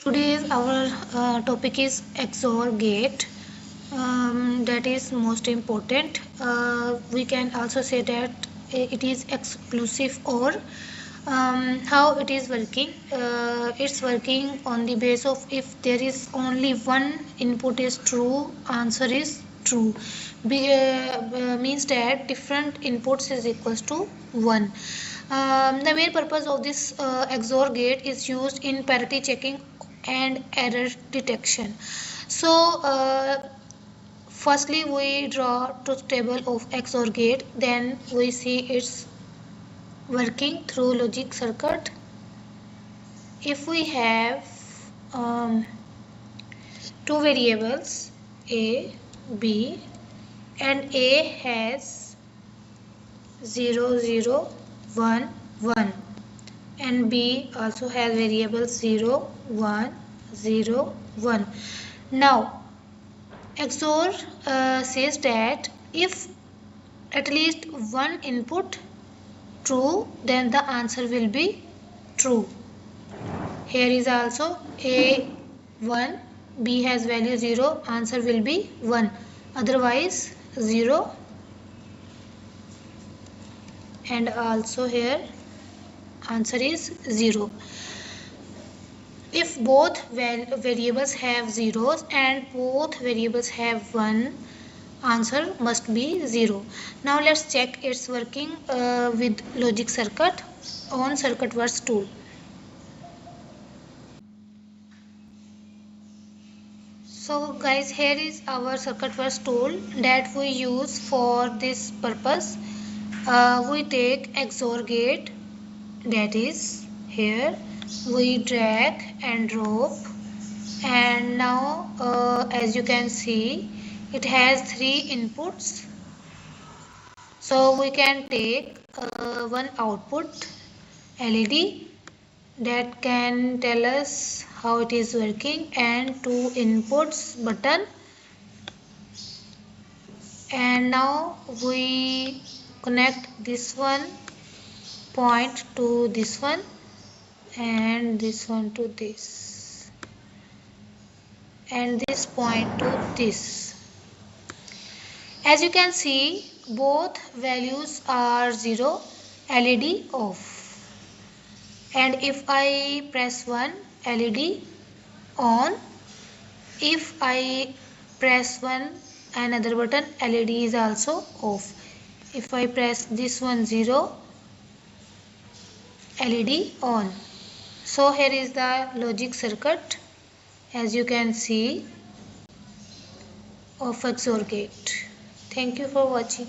Today's our topic is XOR gate. That is most important. We can also say that it is exclusive OR. How it is working? It's working on the basis of if there is only one input is true, answer is true. Means that different inputs is equals to 1. The main purpose of this XOR gate is used in parity checking and error detection. So firstly we draw truth table of XOR gate, then we see its working through logic circuit. If we have two variables a, b, and a has 0, 0, 1, 1, and b also has variables 0, 1, 0, 1. Now XOR says that if at least one input true, then the answer will be true. Here is also a 1, b has value 0, answer will be 1, otherwise 0, and also here answer is 0. If both variables have zeros and both variables have 1, answer must be 0. Now let's check its working with logic circuit on circuit verse tool. So guys, here is our circuit verse tool that we use for this purpose. We take XOR gate, that is here we drag and drop, and now as you can see it has 3 inputs. So we can take one output LED that can tell us how it is working, and 2 inputs button, and now we connect this one point to this one and this one to this and this point to this. As you can see both values are 0, LED off, and if I press 1, LED on. If I press another button, LED is also off. If I press this one 0, LED on. So here is the logic circuit, as you can see, of XOR gate. Thank you for watching.